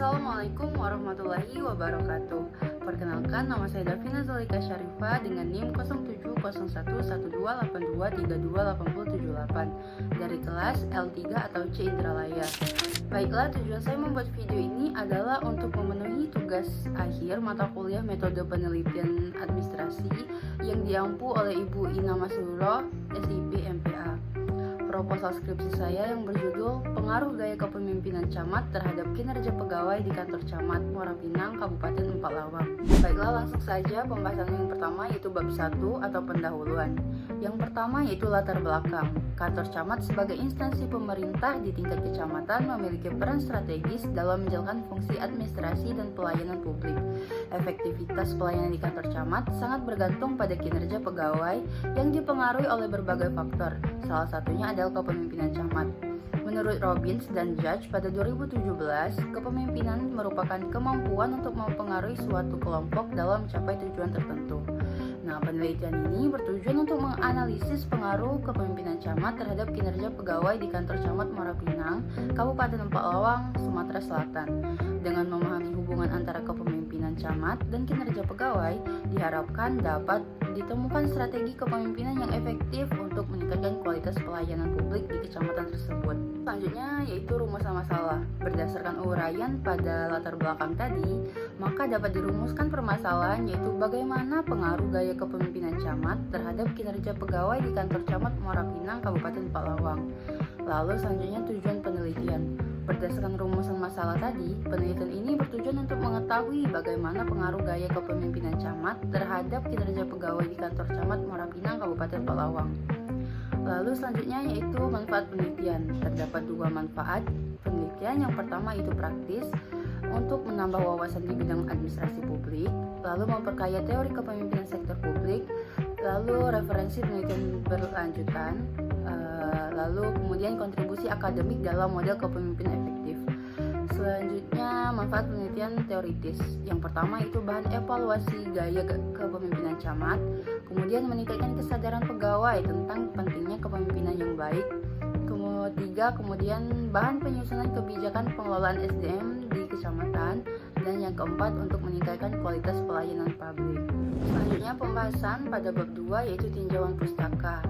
Assalamualaikum warahmatullahi wabarakatuh. Perkenalkan, nama saya Davina Zalika Syarifah dengan NIM 07011282328078 dari kelas L3 atau C Indralaya. Baiklah, tujuan saya membuat video ini adalah untuk memenuhi tugas akhir mata kuliah metode penelitian administrasi yang diampu oleh Ibu Ina Masuro, SIP MPA. Proposal skripsi saya yang berjudul Pengaruh Gaya Kepemimpinan Camat terhadap Kinerja Pegawai di Kantor Camat Muara Pinang, Kabupaten Empat Lawang. Baiklah, langsung saja pembahasan yang pertama yaitu bab 1 atau pendahuluan. Yang pertama yaitu latar belakang. Kantor Camat sebagai instansi pemerintah di tingkat kecamatan memiliki peran strategis dalam menjalankan fungsi administrasi dan pelayanan publik. Efektivitas pelayanan di kantor camat sangat bergantung pada kinerja pegawai yang dipengaruhi oleh berbagai faktor. Salah satunya adalah kepemimpinan camat. Menurut Robbins dan Judge pada 2017, kepemimpinan merupakan kemampuan untuk mempengaruhi suatu kelompok dalam mencapai tujuan tertentu. Nah, penelitian ini bertujuan untuk menganalisis pengaruh kepemimpinan camat terhadap kinerja pegawai di kantor camat Muara Pinang, Kabupaten Empat Lawang, Sumatera Selatan. Dengan memahami hubungan antara kepemimpinan camat dan kinerja pegawai, diharapkan dapat ditemukan strategi kepemimpinan yang efektif untuk meningkatkan kualitas pelayanan publik di kecamatan tersebut. Selanjutnya yaitu rumusan masalah. Berdasarkan uraian pada latar belakang tadi, maka dapat dirumuskan permasalahan yaitu bagaimana pengaruh gaya kepemimpinan camat terhadap kinerja pegawai di kantor camat Muara Pinang, Kabupaten Empat Lawang. Lalu selanjutnya tujuan penelitian. Berdasarkan rumusan masalah tadi, penelitian ini bertujuan untuk mengetahui bagaimana pengaruh gaya kepemimpinan camat terhadap kinerja pegawai di kantor camat Muara Pinang, Kabupaten Empat Lawang. Lalu selanjutnya yaitu manfaat penelitian. Terdapat dua manfaat penelitian. Yang pertama itu praktis untuk menambah wawasan di bidang administrasi publik, lalu memperkaya teori kepemimpinan sektor publik, lalu referensi penelitian berlanjutan, lalu kemudian kontribusi akademik dalam model kepemimpinan efektif. Selanjutnya manfaat penelitian teoritis. Yang pertama itu bahan evaluasi gaya kepemimpinan camat, kemudian meningkatkan kesadaran pegawai tentang pentingnya kepemimpinan yang baik. Kemudian bahan penyusunan kebijakan pengelolaan SDM di kecamatan, dan yang keempat untuk meningkatkan kualitas pelayanan publik. Selanjutnya pembahasan pada bab 2 yaitu tinjauan pustaka.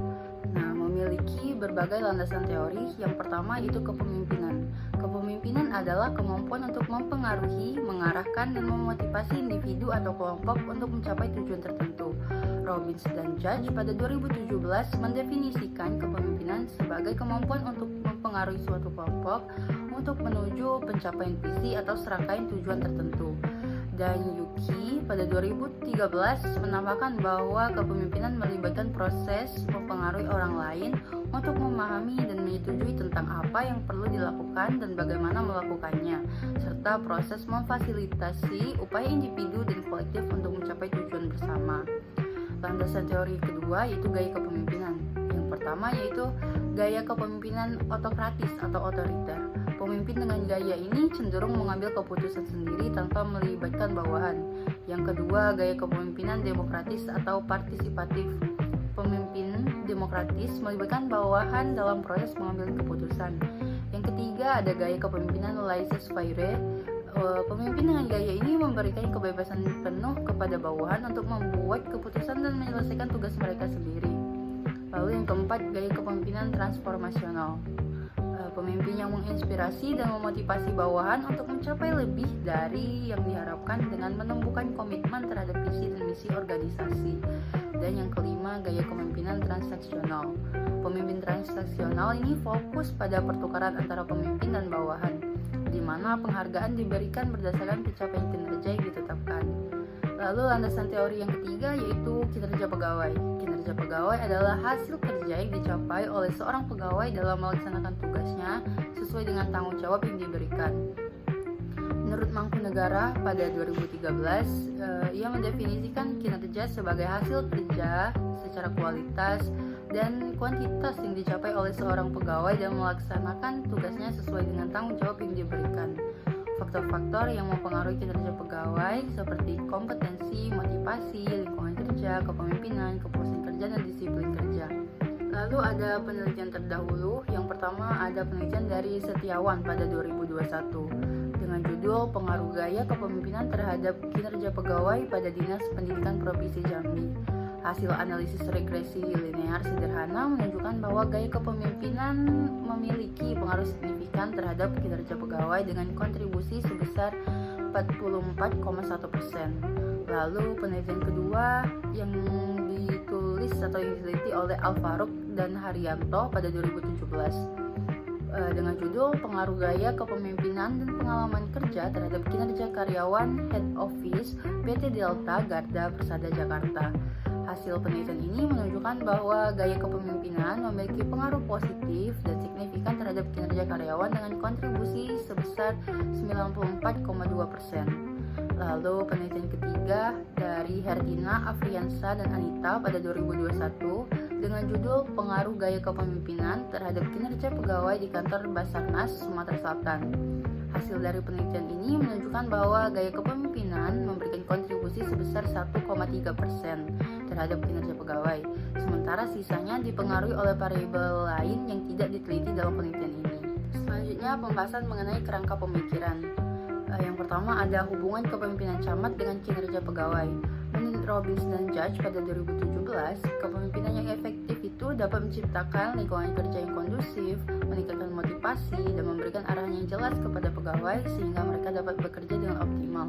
Nah, memiliki berbagai landasan teori. Yang pertama itu kepemimpinan. Kepemimpinan adalah kemampuan untuk mempengaruhi, mengarahkan, dan memotivasi individu atau kelompok untuk mencapai tujuan tertentu. Robbins dan Judge pada 2017 mendefinisikan kepemimpinan sebagai kemampuan untuk mempengaruhi suatu kelompok untuk menuju pencapaian visi atau serangkaian tujuan tertentu. Dan Yuki pada 2013 menambahkan bahwa kepemimpinan melibatkan proses mempengaruhi orang lain untuk memahami dan menyetujui tentang apa yang perlu dilakukan dan bagaimana melakukannya, serta proses memfasilitasi upaya individu dan kolektif untuk mencapai tujuan bersama. Landasan teori kedua yaitu gaya kepemimpinan. Yang pertama yaitu gaya kepemimpinan otokratis atau otoriter. Pemimpin dengan gaya ini cenderung mengambil keputusan sendiri tanpa melibatkan bawahan. Yang kedua, gaya kepemimpinan demokratis atau partisipatif. Pemimpin demokratis melibatkan bawahan dalam proses mengambil keputusan. Yang ketiga, ada gaya kepemimpinan laissez-faire. Pemimpin dengan gaya ini memberikan kebebasan penuh kepada bawahan untuk membuat keputusan dan menyelesaikan tugas mereka sendiri. Lalu yang keempat, gaya kepemimpinan transformasional. Pemimpin yang menginspirasi dan memotivasi bawahan untuk mencapai lebih dari yang diharapkan dengan menumbuhkan komitmen terhadap visi dan misi organisasi. Dan yang kelima, gaya kepemimpinan transaksional. Pemimpin transaksional ini fokus pada pertukaran antara pemimpin dan bawahan, di mana penghargaan diberikan berdasarkan pencapaian kinerja yang ditetapkan. Lalu landasan teori yang ketiga yaitu kinerja pegawai. Kinerja pegawai adalah hasil kerja yang dicapai oleh seorang pegawai dalam melaksanakan tugasnya sesuai dengan tanggung jawab yang diberikan. Menurut Mangkunegara pada 2013, ia mendefinisikan kinerja sebagai hasil kerja secara kualitas dan kuantitas yang dicapai oleh seorang pegawai dalam melaksanakan tugasnya sesuai dengan tanggung jawab yang diberikan. Faktor-faktor yang mempengaruhi kinerja pegawai seperti kompetensi, motivasi, lingkungan kerja, kepemimpinan, kepuasan kerja, dan disiplin kerja. Lalu ada penelitian terdahulu. Yang pertama ada penelitian dari Setiawan pada 2021 dengan judul judul Pengaruh Gaya Kepemimpinan Terhadap Kinerja Pegawai pada Dinas Pendidikan Provinsi Jambi. Hasil analisis regresi linear sederhana menunjukkan bahwa gaya kepemimpinan memiliki pengaruh signifikan terhadap kinerja pegawai dengan kontribusi sebesar 44,1%. Lalu penelitian kedua yang ditulis atau yang diteliti oleh Al-Faruq dan Haryanto pada 2017 dengan judul Pengaruh Gaya Kepemimpinan dan Pengalaman Kerja Terhadap Kinerja Karyawan Head Office PT Delta Garda Persada Jakarta. Hasil penelitian ini menunjukkan bahwa gaya kepemimpinan memiliki pengaruh positif dan signifikan terhadap kinerja karyawan dengan kontribusi sebesar 94,2%. Lalu penelitian ketiga dari Hertina, Afriansa, dan Anita pada 2021 dengan judul Pengaruh Gaya Kepemimpinan Terhadap Kinerja Pegawai di Kantor Basarnas Sumatera Selatan. Hasil dari penelitian ini menunjukkan bahwa gaya kepemimpinan memberikan kontribusi sebesar 1,3% terhadap kinerja pegawai, sementara sisanya dipengaruhi oleh variabel lain yang tidak diteliti dalam penelitian ini. Selanjutnya, pembahasan mengenai kerangka pemikiran. Yang pertama ada hubungan kepemimpinan camat dengan kinerja pegawai. Menurut Robbins dan Judge pada 2017, kepemimpinan yang efektif itu dapat menciptakan lingkungan kerja yang kondusif, meningkatkan motivasi, dan memberikan arahan yang jelas kepada pegawai sehingga mereka dapat bekerja dengan optimal.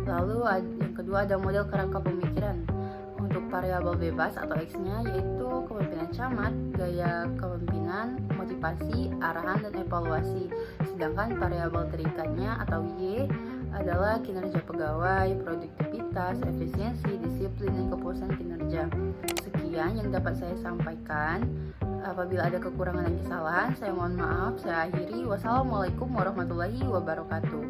Lalu yang kedua ada model kerangka pemikiran. Untuk variabel bebas atau X-nya yaitu kepemimpinan camat, gaya kepemimpinan, motivasi, arahan, dan evaluasi. Sedangkan variabel terikatnya atau Y adalah kinerja pegawai, produktivitas, efisiensi, disiplin, dan kepuasan kinerja. Sekian yang dapat saya sampaikan. Apabila ada kekurangan dan kesalahan, saya mohon maaf. Saya akhiri. Wassalamualaikum warahmatullahi wabarakatuh.